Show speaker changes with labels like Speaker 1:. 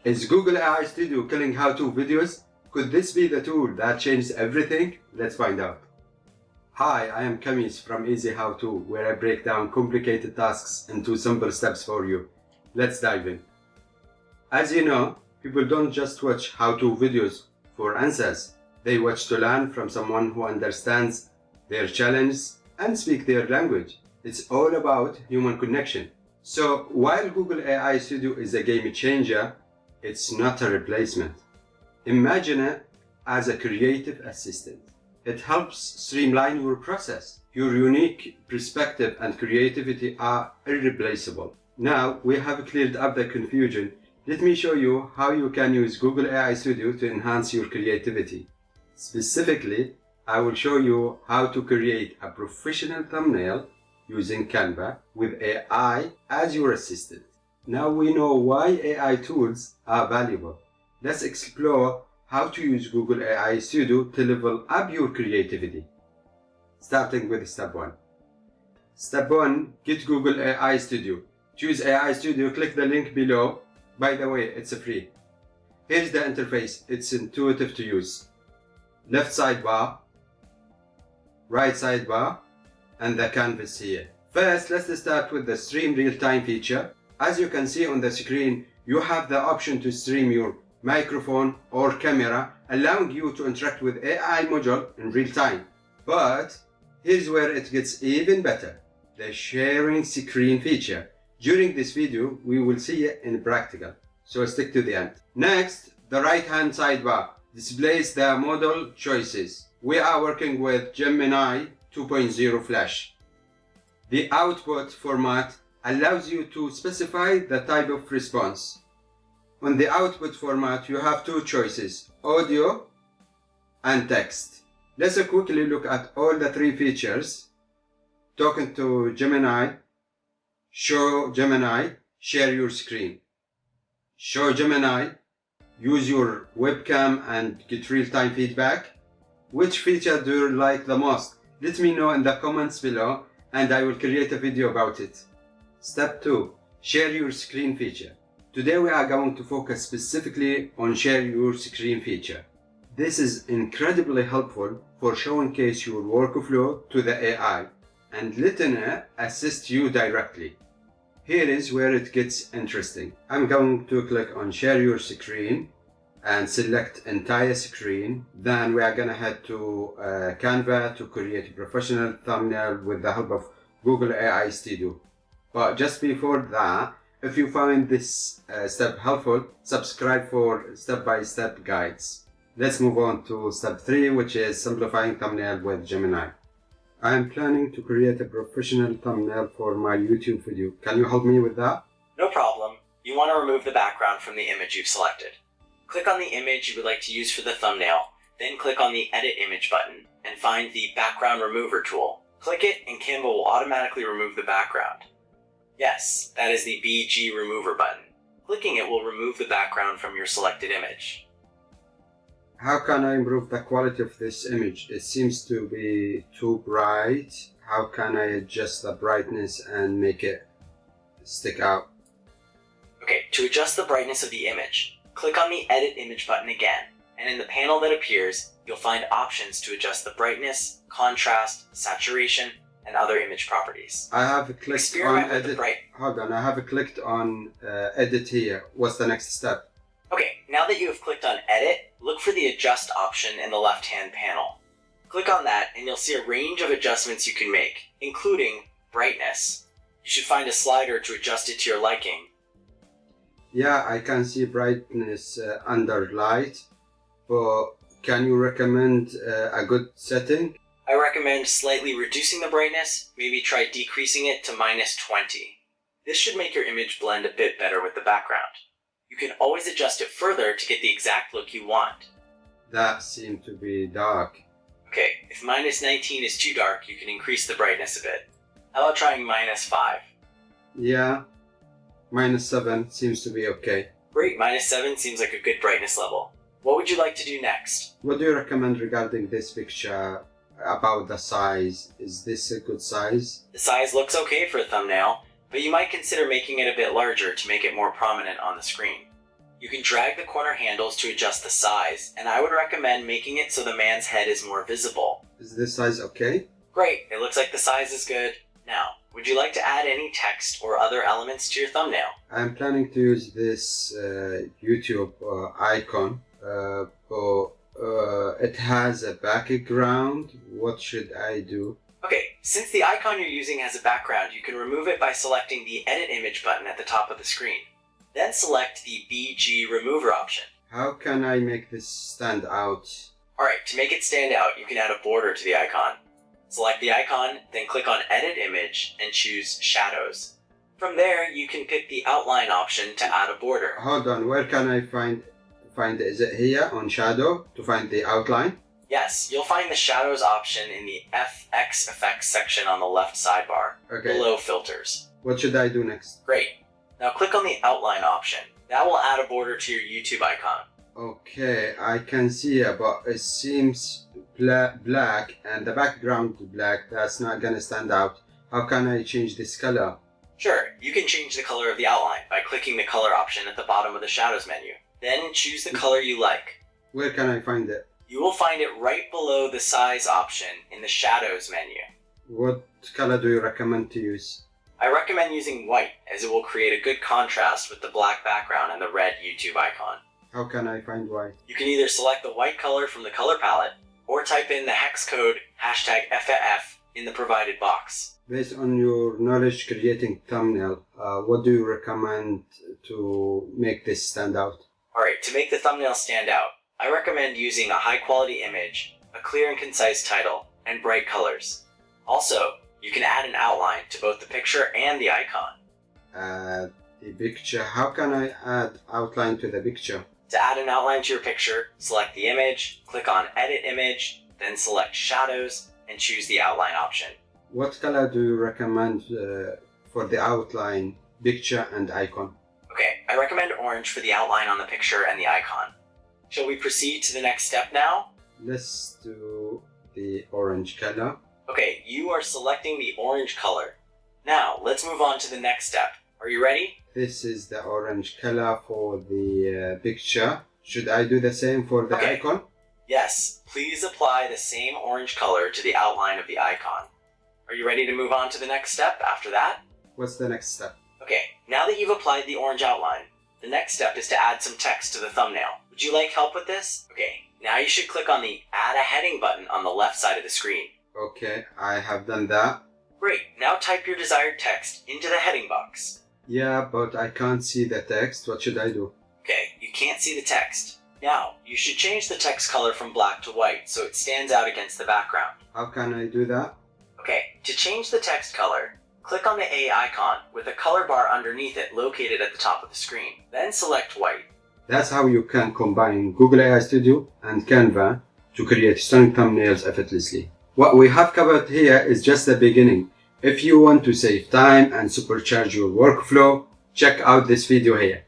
Speaker 1: Is Google AI Studio killing how-to videos? Could this be the tool that changes everything? Let's find out. Hi, I am Kamis from Easy How To, where I break down complicated tasks into simple steps for you. Let's dive in. As you know, people don't just watch how-to videos for answers. They watch to learn from someone who understands their challenges and speak their language. It's all about human connection. So while Google AI Studio is a game changer, it's not a replacement. Imagine it as a creative assistant. It helps streamline your process. Your unique perspective and creativity are irreplaceable. Now we have cleared up the confusion. Let me show you how you can use Google AI Studio to enhance your creativity. Specifically, I will show you how to create a professional thumbnail using Canva with AI as your assistant. Now we know why AI tools are valuable. Let's explore how to use Google AI Studio to level up your creativity. Starting with step 1. Step 1. Get Google AI Studio. Choose AI Studio, click the link below. By the way, it's free. Here's the interface. It's intuitive to use. Left sidebar, right sidebar, and the canvas here. First, let's start with the stream real-time feature. As you can see on the screen, you have the option to stream your microphone or camera, allowing you to interact with AI module in real time. But here's where it gets even better, the sharing screen feature. During this video, we will see it in practical, so stick to the end. Next, the right-hand sidebar displays the model choices. We are working with Gemini 2.0 Flash. The output format allows you to specify the type of response. On the output format, you have two choices, audio and text. Let's quickly look at all the three features. Talking to Gemini, show Gemini, share your screen. Show Gemini, use your webcam and get real-time feedback. Which feature do you like the most? Let me know in the comments below and I will create a video about it. Step 2. Share your screen feature. Today we are going to focus specifically on share your screen feature. This is incredibly helpful for showcase your workflow to the AI and letting it assist you directly. Here is where it gets interesting. I'm going to click on share your screen and select entire screen. Then we are gonna head to Canva to create a professional thumbnail with the help of Google AI Studio. But just before that, if you find this step helpful, subscribe for step-by-step guides. Let's move on to step 3, which is simplifying thumbnail with Gemini. I am planning to create a professional thumbnail for my YouTube video. Can you help me with that?
Speaker 2: No problem. You want to remove the background from the image you've selected. Click on the image you would like to use for the thumbnail, then click on the Edit Image button and find the Background Remover tool. Click it and Canva will automatically remove the background. Yes, that is the BG Remover button. Clicking it will remove the background from your selected image.
Speaker 1: How can I improve the quality of this image? It seems to be too bright. How can I adjust the brightness and make it stick out?
Speaker 2: Okay, to adjust the brightness of the image, click on the Edit Image button again, and in the panel that appears, you'll find options to adjust the brightness, contrast, saturation, and other image properties.
Speaker 1: I have clicked on edit. Hold on, I have clicked on edit here. What's the next step?
Speaker 2: Okay, now that you have clicked on Edit, look for the Adjust option in the left-hand panel. Click on that and you'll see a range of adjustments you can make, including brightness. You should find a slider to adjust it to your liking.
Speaker 1: Yeah, I can see brightness under light, but can you recommend a good setting?
Speaker 2: I recommend slightly reducing the brightness, maybe try decreasing it to -20. This should make your image blend a bit better with the background. You can always adjust it further to get the exact look you want.
Speaker 1: That seemed to be dark.
Speaker 2: Okay, if -19 is too dark, you can increase the brightness a bit. How about trying -5?
Speaker 1: Yeah, -7 seems to be okay.
Speaker 2: Great, -7 seems like a good brightness level. What would you like to do next?
Speaker 1: What do you recommend regarding this picture? About the size? Is this a good size?
Speaker 2: The size looks okay for a thumbnail, but you might consider making it a bit larger to make it more prominent on the screen. You can drag the corner handles to adjust the size, and I would recommend making it so the man's head is more visible.
Speaker 1: Is this size okay?
Speaker 2: Great, it looks like the size is good. Now, would you like to add any text or other elements to your thumbnail?
Speaker 1: I'm planning to use this YouTube icon. It has a background. What should I do?
Speaker 2: Okay, since the icon you're using has a background, you can remove it by selecting the Edit Image button at the top of the screen. Then select the BG Remover option.
Speaker 1: How can I make this stand out?
Speaker 2: Alright, to make it stand out, you can add a border to the icon. Select the icon, then click on Edit Image and choose Shadows. From there, you can pick the Outline option to add a border.
Speaker 1: Hold on, where can I find is it here on Shadow to find the outline?
Speaker 2: Yes, you'll find the Shadows option in the FX Effects section on the left sidebar, below Filters.
Speaker 1: What should I do next?
Speaker 2: Great. Now click on the Outline option. That will add a border to your YouTube icon.
Speaker 1: Okay, I can see it, but it seems black and the background black. That's not gonna stand out. How can I change this color?
Speaker 2: Sure, you can change the color of the outline by clicking the color option at the bottom of the Shadows menu. Then choose the color you like.
Speaker 1: Where can I find it?
Speaker 2: You will find it right below the Size option in the Shadows menu.
Speaker 1: What color do you recommend to use?
Speaker 2: I recommend using white, as it will create a good contrast with the black background and the red YouTube icon.
Speaker 1: How can I find white?
Speaker 2: You can either select the white color from the color palette, or type in the hex code #FF in the provided box.
Speaker 1: Based on your knowledge creating thumbnail, what do you recommend to make this stand out?
Speaker 2: Alright, to make the thumbnail stand out, I recommend using a high quality image, a clear and concise title, and bright colors. Also, you can add an outline to both the picture and the icon.
Speaker 1: The picture, how can I add outline to the picture?
Speaker 2: To add an outline to your picture, select the image, click on Edit Image, then select Shadows, and choose the Outline option.
Speaker 1: What color do you recommend for the outline, picture, and icon?
Speaker 2: Okay, I recommend orange for the outline on the picture and the icon. Shall we proceed to the next step now?
Speaker 1: Let's do the orange color.
Speaker 2: Okay, you are selecting the orange color. Now, let's move on to the next step. Are you ready?
Speaker 1: This is the orange color for the picture. Should I do the same for the icon?
Speaker 2: Yes, please apply the same orange color to the outline of the icon. Are you ready to move on to the next step after that?
Speaker 1: What's the next step?
Speaker 2: Okay, now that you've applied the orange outline, the next step is to add some text to the thumbnail. Would you like help with this? Okay, now you should click on the Add a Heading button on the left side of the screen.
Speaker 1: Okay, I have done that.
Speaker 2: Great, now type your desired text into the heading box.
Speaker 1: Yeah, but I can't see the text. What should I do?
Speaker 2: Okay, you can't see the text. Now, you should change the text color from black to white so it stands out against the background.
Speaker 1: How can I do that?
Speaker 2: Okay, to change the text color, click on the A icon with a color bar underneath it located at the top of the screen. Then select white.
Speaker 1: That's how you can combine Google AI Studio and Canva to create stunning thumbnails effortlessly. What we have covered here is just the beginning. If you want to save time and supercharge your workflow, check out this video here.